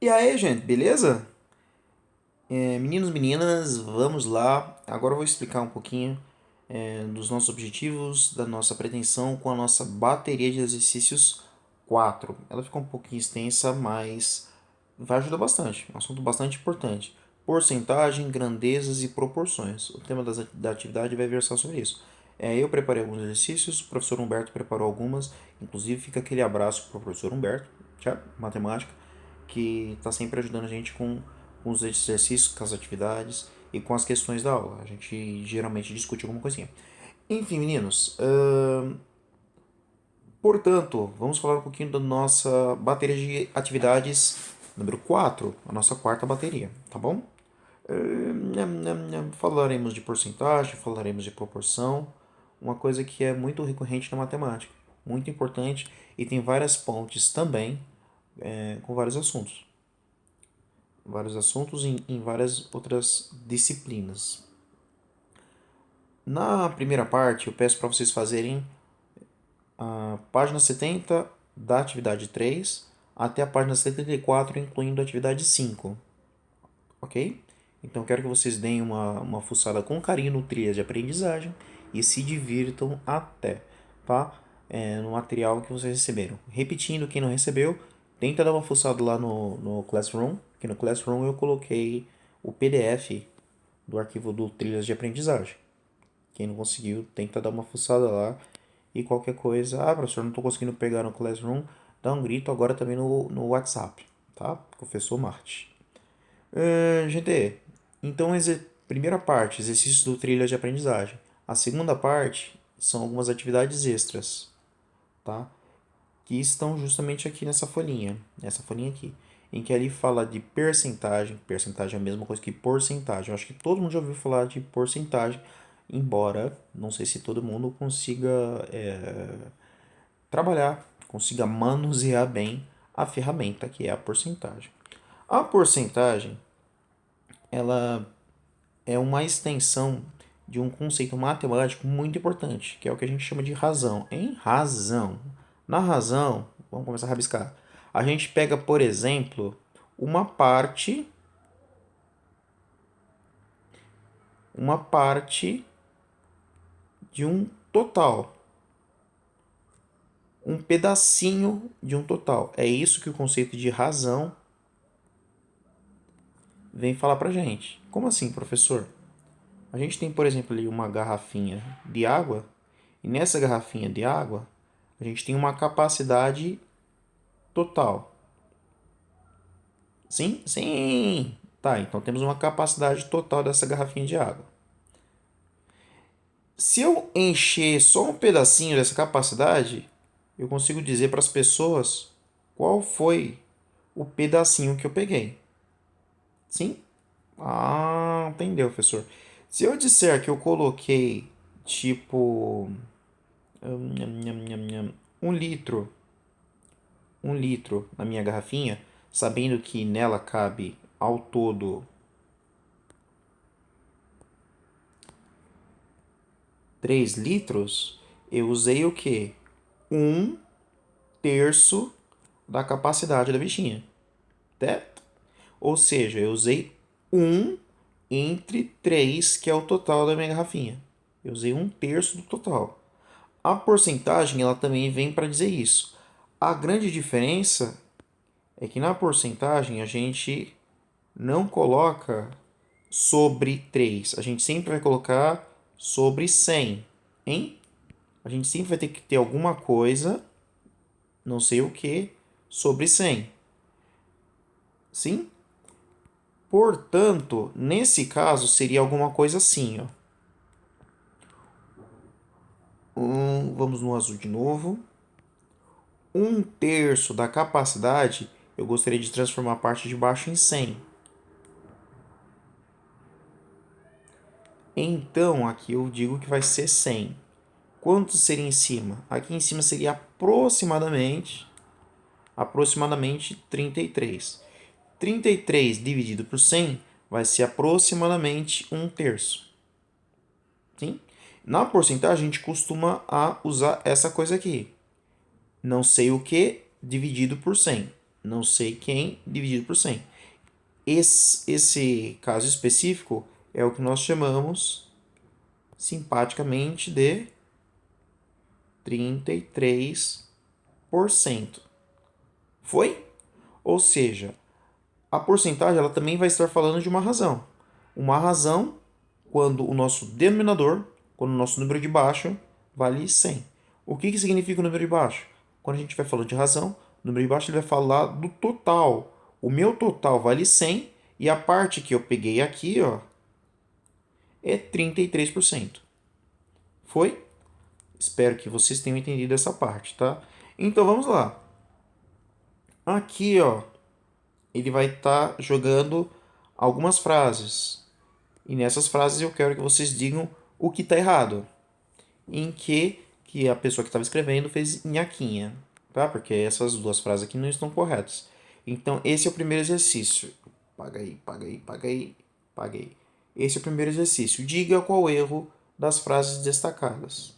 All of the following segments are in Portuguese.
E aí, gente, beleza? Meninos, meninas, vamos lá. Agora eu vou explicar um pouquinho dos nossos objetivos, da nossa pretensão com a nossa bateria de exercícios 4. Ela ficou um pouquinho extensa, mas vai ajudar bastante. Um assunto bastante importante. Porcentagem, grandezas e proporções. O tema da atividade vai versar sobre isso. Eu preparei alguns exercícios, o professor Humberto preparou algumas. Inclusive, fica aquele abraço para o professor Humberto, matemática, que está sempre ajudando a gente com os exercícios, com as atividades e com as questões da aula. A gente geralmente discute alguma coisinha. Enfim, meninos, portanto, vamos falar um pouquinho da nossa bateria de atividades número 4, a nossa quarta bateria, tá bom? Falaremos de porcentagem, falaremos de proporção, uma coisa que é muito recorrente na matemática, muito importante e tem várias pontes também com vários assuntos em várias outras disciplinas. Na primeira parte, eu peço para vocês fazerem a página 70 da atividade 3 até a página 74, incluindo a atividade 5, ok? Então, quero que vocês deem uma fuçada com carinho no trilha de aprendizagem e se divirtam até, tá? No material que vocês receberam. Repetindo, quem não recebeu, tenta dar uma fuçada lá no Classroom, que no Classroom eu coloquei o PDF do arquivo do Trilhas de Aprendizagem. Quem não conseguiu, tenta dar uma fuçada lá. E qualquer coisa, professor, não estou conseguindo pegar no Classroom, dá um grito agora também no WhatsApp, tá? Professor Marte. Gente, então, primeira parte, exercícios do Trilhas de Aprendizagem. A segunda parte são algumas atividades extras, tá? Que estão justamente aqui nessa folhinha aqui, em que ali fala de percentagem. Percentagem é a mesma coisa que porcentagem. Eu acho que todo mundo já ouviu falar de porcentagem, embora não sei se todo mundo consiga trabalhar, consiga manusear bem a ferramenta que é a porcentagem. A porcentagem, ela é uma extensão de um conceito matemático muito importante, que é o que a gente chama de razão. Em razão. Na razão, vamos começar a rabiscar. A gente pega, por exemplo, uma parte de um total, um pedacinho de um total. É isso que o conceito de razão vem falar pra gente. Como assim, professor? A gente tem, por exemplo, ali uma garrafinha de água, e nessa garrafinha de água, a gente tem uma capacidade total. Sim? Sim! Tá, então temos uma capacidade total dessa garrafinha de água. Se eu encher só um pedacinho dessa capacidade, eu consigo dizer para as pessoas qual foi o pedacinho que eu peguei. Sim? Entendeu, professor? Se eu disser que eu coloquei tipo um litro, um litro na minha garrafinha, sabendo que nela cabe ao todo 3 litros, eu usei o que? Um terço da capacidade da bichinha. Certo? Ou seja, eu usei um entre 3, que é o total da minha garrafinha. Eu usei um terço do total. A porcentagem ela também vem para dizer isso. A grande diferença é que na porcentagem a gente não coloca sobre 3. A gente sempre vai colocar sobre 100, hein? A gente sempre vai ter que ter alguma coisa, não sei o que, sobre 100. Sim? Portanto, nesse caso seria alguma coisa assim, ó. Vamos no azul de novo. Um terço da capacidade, eu gostaria de transformar a parte de baixo em 100. Então, aqui eu digo que vai ser 100. Quanto seria em cima? Aqui em cima seria aproximadamente 33. 33 dividido por 100 vai ser aproximadamente um terço. Sim? Na porcentagem, a gente costuma usar essa coisa aqui. Não sei o que dividido por 100. não sei quem, dividido por 100. Esse caso específico é o que nós chamamos simpaticamente de 33%. Foi? Ou seja, a porcentagem ela também vai estar falando de uma razão. Uma razão quando o nosso denominador, quando o nosso número de baixo vale 100. O que significa o número de baixo? Quando a gente vai falando de razão, o número de baixo ele vai falar do total. O meu total vale 100 e a parte que eu peguei aqui ó, é 33%. Foi? Espero que vocês tenham entendido essa parte, tá? Então vamos lá. Aqui, ó, ele vai estar jogando algumas frases. E nessas frases eu quero que vocês digam o que está errado. Em que a pessoa que estava escrevendo fez nhaquinha, tá? Porque essas duas frases aqui não estão corretas. Então, esse é o primeiro exercício. Paga aí, paga aí, paga aí, paga aí. Esse é o primeiro exercício. Diga qual o erro das frases destacadas.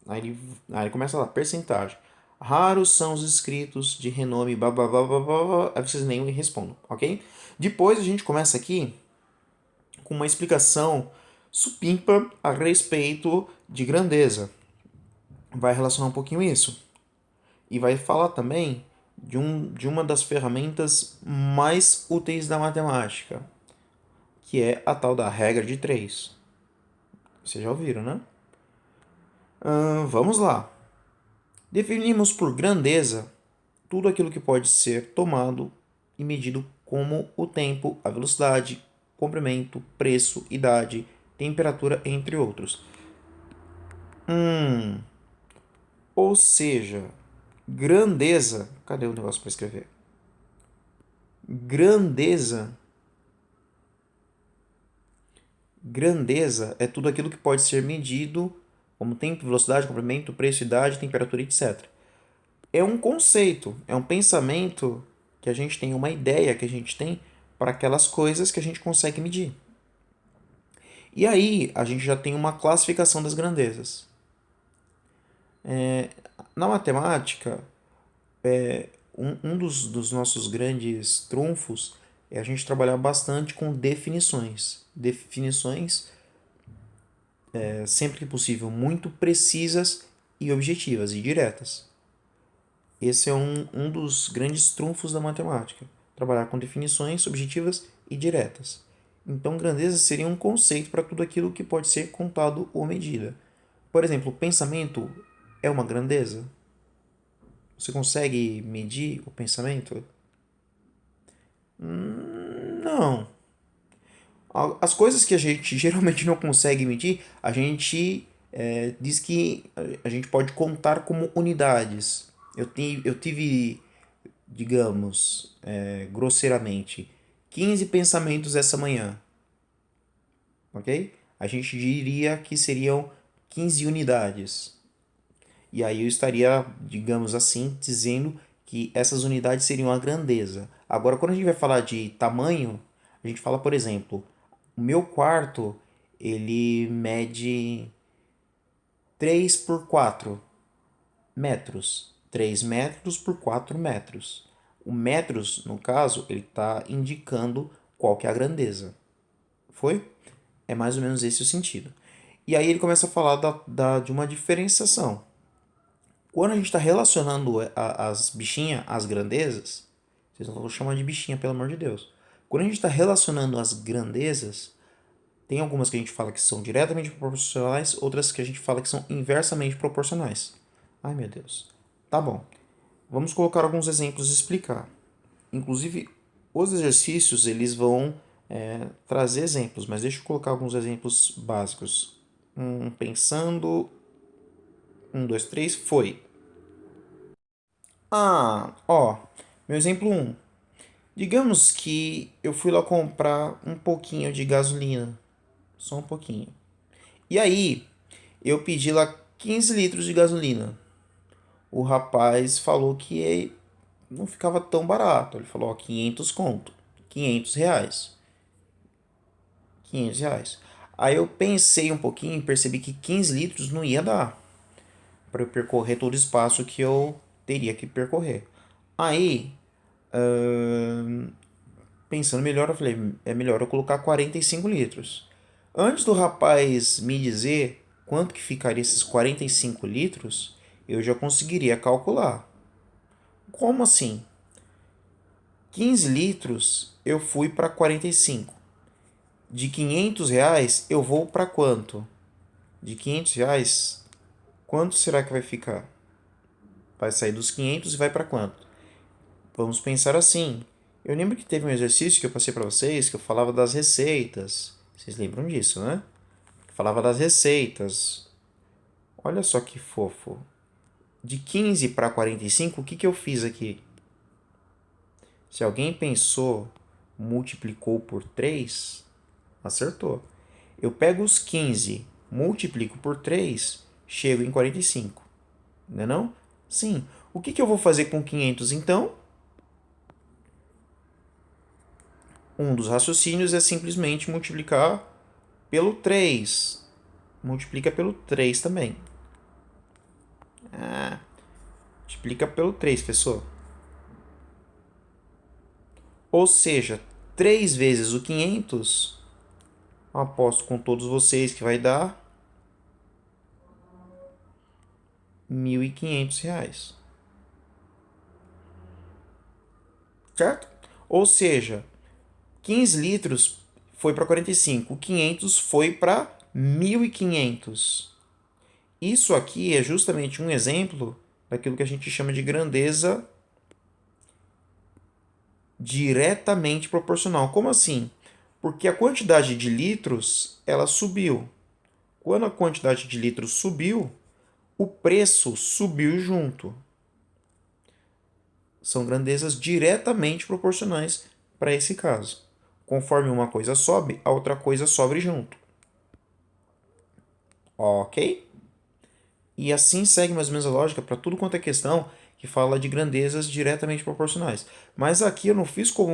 Aí ele começa lá, percentagem. Raros são os escritos de renome, blá, blá, blá, blá, blá, blá. Aí vocês nem respondam, ok? Depois a gente começa aqui com uma explicação supimpa a respeito de grandeza. Vai relacionar um pouquinho isso. E vai falar também de uma das ferramentas mais úteis da matemática, que é a tal da regra de 3. Vocês já ouviram, né? Vamos lá. Definimos por grandeza tudo aquilo que pode ser tomado e medido como o tempo, a velocidade, comprimento, preço, idade, temperatura, entre outros. Ou seja, grandeza. Cadê o negócio para escrever? Grandeza. Grandeza é tudo aquilo que pode ser medido como tempo, velocidade, comprimento, preço, idade, temperatura, etc. É um conceito, é um pensamento que a gente tem, uma ideia que a gente tem para aquelas coisas que a gente consegue medir. E aí a gente já tem uma classificação das grandezas. Na matemática, um dos nossos grandes trunfos é a gente trabalhar bastante com definições. Definições, sempre que possível, muito precisas e objetivas e diretas. Esse é um dos grandes trunfos da matemática. Trabalhar com definições objetivas e diretas. Então, grandeza seria um conceito para tudo aquilo que pode ser contado ou medida. Por exemplo, o pensamento é uma grandeza? Você consegue medir o pensamento? Não. As coisas que a gente geralmente não consegue medir, a gente diz que a gente pode contar como unidades. Eu tive, digamos, grosseiramente, 15 pensamentos essa manhã, ok? A gente diria que seriam 15 unidades. E aí eu estaria, digamos assim, dizendo que essas unidades seriam a grandeza. Agora, quando a gente vai falar de tamanho, a gente fala, por exemplo, o meu quarto, ele mede 3 por 4 metros. 3 metros por 4 metros. O metros, no caso, ele está indicando qual que é a grandeza. Foi? É mais ou menos esse o sentido. E aí ele começa a falar de uma diferenciação. Quando a gente está relacionando as bichinhas às grandezas, vocês não vão chamar de bichinha, pelo amor de Deus. Quando a gente está relacionando as grandezas, tem algumas que a gente fala que são diretamente proporcionais, outras que a gente fala que são inversamente proporcionais. Ai, meu Deus. Tá bom. Vamos colocar alguns exemplos e explicar. Inclusive, os exercícios eles vão trazer exemplos, mas deixa eu colocar alguns exemplos básicos. Pensando. Um, dois, três, foi. Ó, meu exemplo um. Digamos que eu fui lá comprar um pouquinho de gasolina. Só um pouquinho. E aí, eu pedi lá 15 litros de gasolina. O rapaz falou que não ficava tão barato. Ele falou, ó, 500 conto. 500 reais. 500 reais. Aí eu pensei um pouquinho e percebi que 15 litros não ia dar para eu percorrer todo o espaço que eu teria que percorrer. Aí Pensando melhor, eu falei, é melhor eu colocar 45 litros. Antes do rapaz me dizer quanto que ficaria esses 45 litros, eu já conseguiria calcular. Como assim? 15 litros eu fui para 45. De R$ 500 eu vou para quanto? De R$ 500, quanto será que vai ficar? Vai sair dos 500 e vai para quanto? Vamos pensar assim. Eu lembro que teve um exercício que eu passei para vocês que eu falava das receitas. Vocês lembram disso, né? Eu falava das receitas. Olha só que fofo. De 15 para 45, o que eu fiz aqui? Se alguém pensou, multiplicou por 3, acertou. Eu pego os 15, multiplico por 3, chego em 45. Não é não? Sim. O que eu vou fazer com 500 então? Um dos raciocínios é simplesmente multiplicar pelo 3. Multiplica pelo 3 também. Multiplica pelo 3, pessoal. Ou seja, 3 vezes o 500, aposto com todos vocês que vai dar R$ 1.500. Certo? Ou seja, 15 litros foi para 45, 500 foi para 1.500. Isso aqui é justamente um exemplo daquilo que a gente chama de grandeza diretamente proporcional. Como assim? Porque a quantidade de litros ela subiu. Quando a quantidade de litros subiu, o preço subiu junto. São grandezas diretamente proporcionais para esse caso. Conforme uma coisa sobe, a outra coisa sobe junto. Ok? E assim segue mais ou menos a lógica para tudo quanto é questão que fala de grandezas diretamente proporcionais. Mas aqui eu não fiz como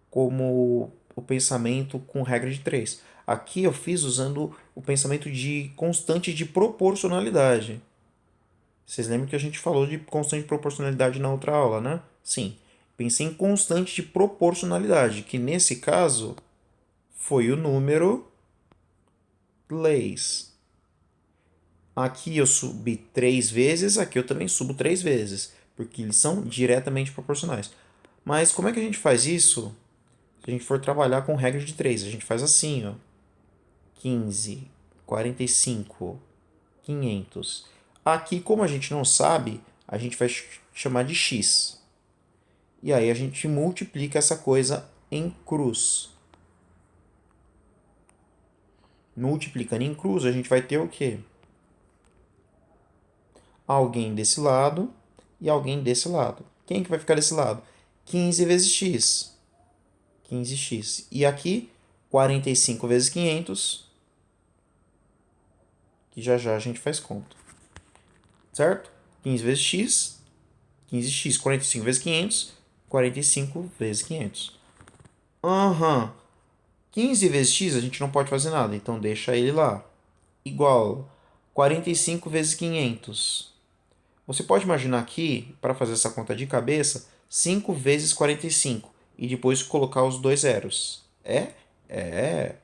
o pensamento com regra de 3. Aqui eu fiz usando o pensamento de constante de proporcionalidade. Vocês lembram que a gente falou de constante de proporcionalidade na outra aula, né? Sim. Pensei em constante de proporcionalidade, que nesse caso foi o número leis. Aqui eu subi 3 vezes, aqui eu também subo 3 vezes, porque eles são diretamente proporcionais. Mas como é que a gente faz isso se a gente for trabalhar com regra de 3? A gente faz assim, ó. 15, 45, 500. Aqui, como a gente não sabe, a gente vai chamar de x. E aí a gente multiplica essa coisa em cruz. Multiplicando em cruz, a gente vai ter o quê? Alguém desse lado e alguém desse lado. Quem que vai ficar desse lado? 15 vezes x. 15x. E aqui, 45 vezes 500, que já já a gente faz conta. Certo? 15 vezes x, 15x. 45 vezes 500, 45 vezes 500. Aham. 15 vezes x a gente não pode fazer nada, então deixa ele lá. Igual 45 vezes 500. Você pode imaginar aqui, para fazer essa conta de cabeça, 5 vezes 45 e depois colocar os dois zeros.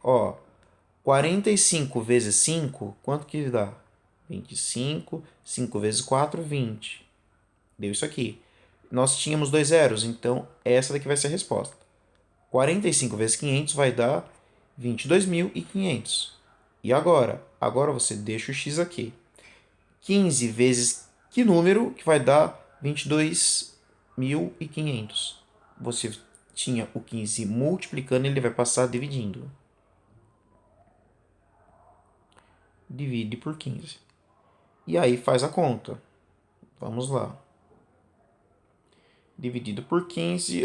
Ó. 45 vezes 5, quanto que dá? 25. 5 vezes 4, 20. Deu isso aqui. Nós tínhamos dois zeros, então essa daqui vai ser a resposta. 45 vezes 500 vai dar 22.500. E agora? Agora você deixa o x aqui. 15 vezes que número que vai dar 22.500? Você tinha o 15 multiplicando, ele vai passar dividindo. Divide por 15. E aí faz a conta. Vamos lá. Dividido por 15,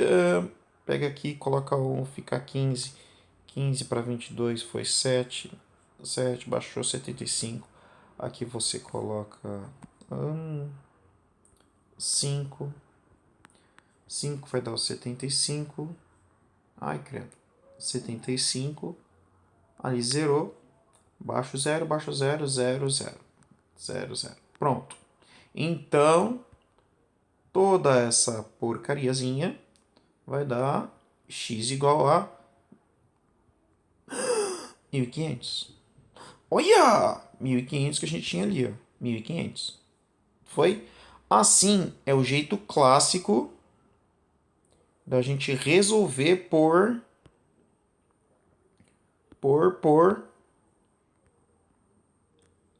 pega aqui, coloca 1, fica 15. 15 para 22 foi 7. 7 baixou 75. Aqui você coloca 5. 5 vai dar o 75. Ai, credo. 75. Ali zerou. Baixo 0, baixo 0, 0, 0. 0, 0. Pronto. Então, toda essa porcariazinha vai dar x igual a 1.500. Olha! 1.500 que a gente tinha ali, ó. 1.500. Foi? Assim é o jeito clássico da gente resolver por...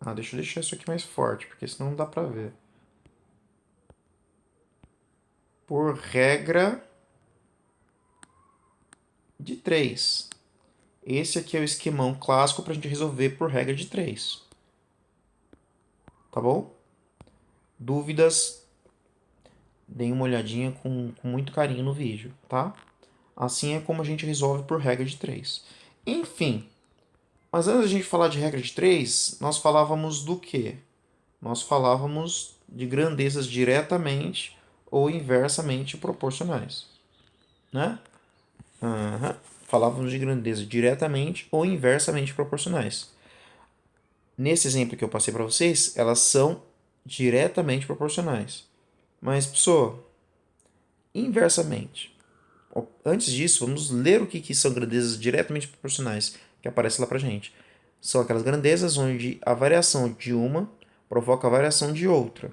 Ah, deixa eu deixar isso aqui mais forte, porque senão não dá pra ver. Por regra de 3. Esse aqui é o esquemão clássico para a gente resolver por regra de 3. Tá bom? Dúvidas? Deem uma olhadinha com muito carinho no vídeo, tá? Assim é como a gente resolve por regra de 3. Enfim, mas antes da gente falar de regra de 3, nós falávamos do quê? Nós falávamos de grandezas diretamente ou inversamente proporcionais, né? Uhum. Falávamos de grandeza diretamente ou inversamente proporcionais. Nesse exemplo que eu passei para vocês, elas são diretamente proporcionais. Mas, pessoal, inversamente. Antes disso, vamos ler o que são grandezas diretamente proporcionais, que aparece lá para gente. São aquelas grandezas onde a variação de uma provoca a variação de outra,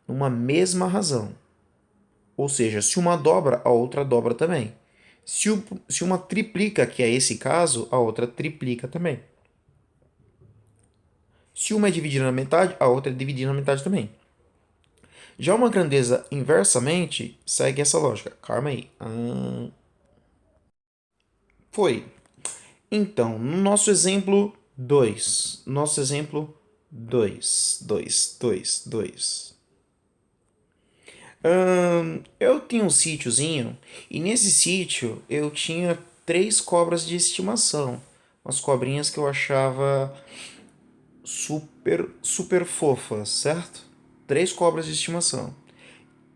numa mesma razão. Ou seja, se uma dobra, a outra dobra também. Se uma triplica, que é esse caso, a outra triplica também. Se uma é dividida na metade, a outra é dividida na metade também. Já uma grandeza inversamente segue essa lógica. Calma aí. Foi. Então, no nosso exemplo 2. Nosso exemplo 2, 2, 2, 2. Eu tinha um sítiozinho e nesse sítio eu tinha 3 cobras de estimação. Umas cobrinhas que eu achava super, super fofas, certo? 3 cobras de estimação.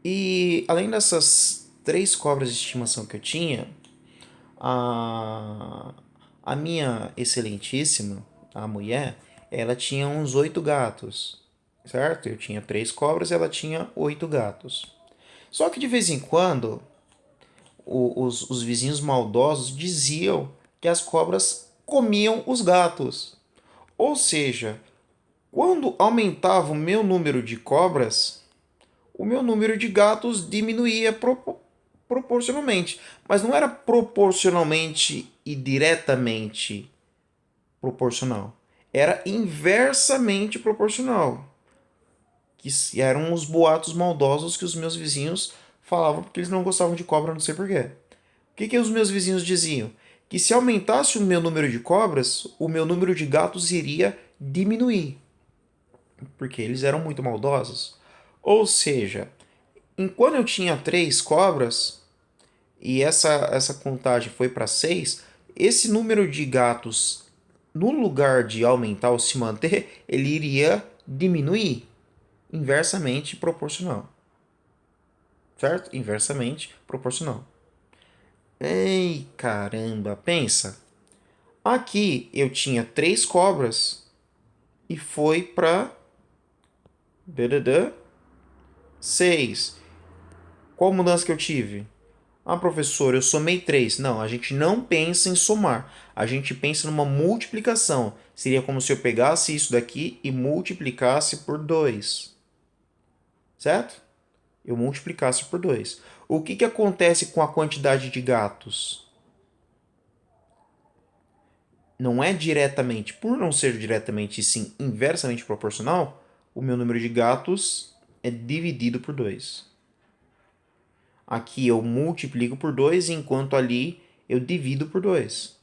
E além dessas 3 cobras de estimação que eu tinha, a, a minha excelentíssima, a mulher, ela tinha uns 8 gatos, certo? Eu tinha 3 cobras e ela tinha 8 gatos. Só que de vez em quando, os vizinhos maldosos diziam que as cobras comiam os gatos. Ou seja, quando aumentava o meu número de cobras, o meu número de gatos diminuía proporcionalmente. Mas não era proporcionalmente e diretamente proporcional. Era inversamente proporcional. Que eram os boatos maldosos que os meus vizinhos falavam porque eles não gostavam de cobra, não sei porquê. O que os meus vizinhos diziam? Que se aumentasse o meu número de cobras, o meu número de gatos iria diminuir. Porque eles eram muito maldosos. Ou seja, enquanto eu tinha 3 cobras e essa contagem foi para 6, esse número de gatos, no lugar de aumentar ou se manter, ele iria diminuir inversamente proporcional. Certo? Inversamente proporcional. Ei, caramba, pensa. Aqui eu tinha 3 cobras e foi para 6. Qual mudança que eu tive? Ah, professor, eu somei 3. Não, a gente não pensa em somar. A gente pensa numa multiplicação. Seria como se eu pegasse isso daqui e multiplicasse por 2. Certo? Eu multiplicasse por 2. O que acontece com a quantidade de gatos? Não é diretamente, por não ser diretamente e sim inversamente proporcional, o meu número de gatos é dividido por 2. Aqui eu multiplico por 2, enquanto ali eu divido por 2.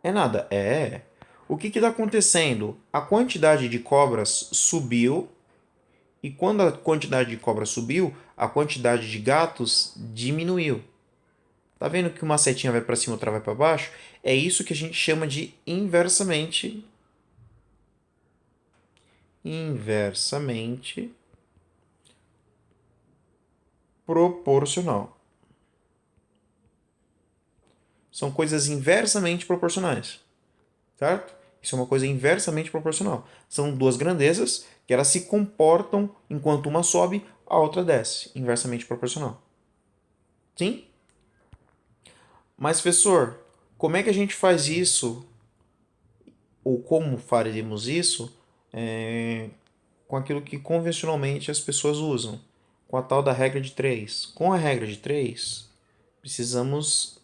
É nada, é. O que está acontecendo? A quantidade de cobras subiu, e quando a quantidade de cobras subiu, a quantidade de gatos diminuiu. Tá vendo que uma setinha vai para cima, outra vai para baixo? É isso que a gente chama de inversamente proporcional. São coisas inversamente proporcionais, certo? Isso é uma coisa inversamente proporcional. São duas grandezas que elas se comportam enquanto uma sobe, a outra desce. Inversamente proporcional. Sim? Mas, professor, como é que a gente faz isso? Ou como faremos isso com aquilo que convencionalmente as pessoas usam? Com a tal da regra de 3. Com a regra de 3, precisamos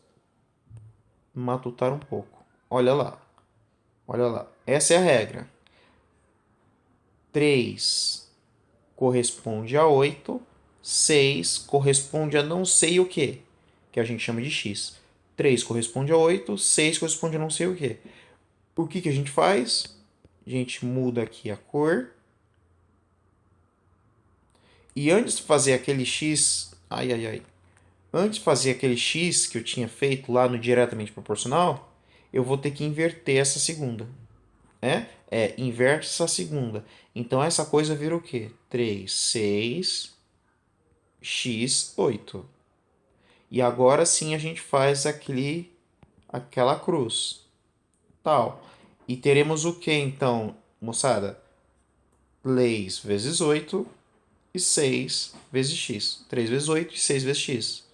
matutar um pouco. Olha lá. Olha lá. Essa é a regra. 3 corresponde a 8. 6 corresponde a não sei o que a gente chama de x. 3 corresponde a 8. 6 corresponde a não sei o que. O que a gente faz? A gente muda aqui a cor. E antes de fazer aquele x... Ai, ai, ai. Antes de fazer aquele x que eu tinha feito lá no diretamente proporcional, eu vou ter que inverter essa segunda. Inverte essa segunda. Então, essa coisa vira o quê? 3, 6, x, 8. E agora sim a gente faz aquela cruz. Tal. E teremos o que então, moçada? 3 vezes 8 e 6 vezes x. 3 vezes 8 e 6 vezes x.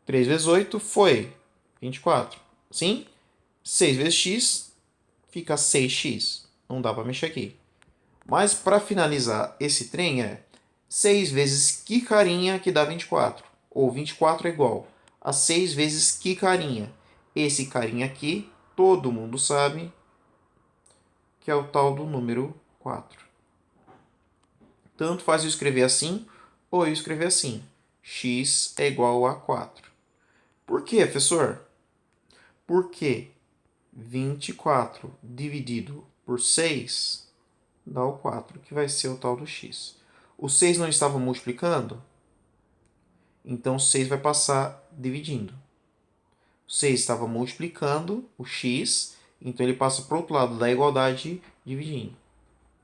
3 vezes 8 foi 24. Sim? 6 vezes x fica 6x. Não dá para mexer aqui. Mas para finalizar esse trem 6 vezes que carinha que dá 24. Ou 24 é igual a 6 vezes que carinha. Esse carinha aqui, todo mundo sabe que é o tal do número 4. Tanto faz eu escrever assim ou eu escrever assim. X é igual a 4. Por quê, professor? Porque 24 dividido por 6 dá o 4, que vai ser o tal do x. O 6 não estava multiplicando? Então, o 6 vai passar dividindo. O 6 estava multiplicando o x, então ele passa para o outro lado da igualdade dividindo.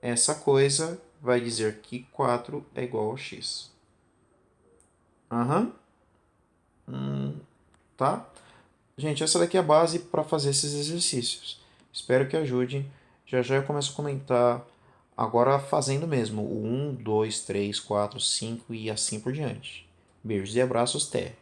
Essa coisa vai dizer que 4 é igual a x. Tá? Gente, essa daqui é a base para fazer esses exercícios. Espero que ajude. Já já eu começo a comentar, agora fazendo mesmo, o 1, 2, 3, 4, 5 e assim por diante. Beijos e abraços, até!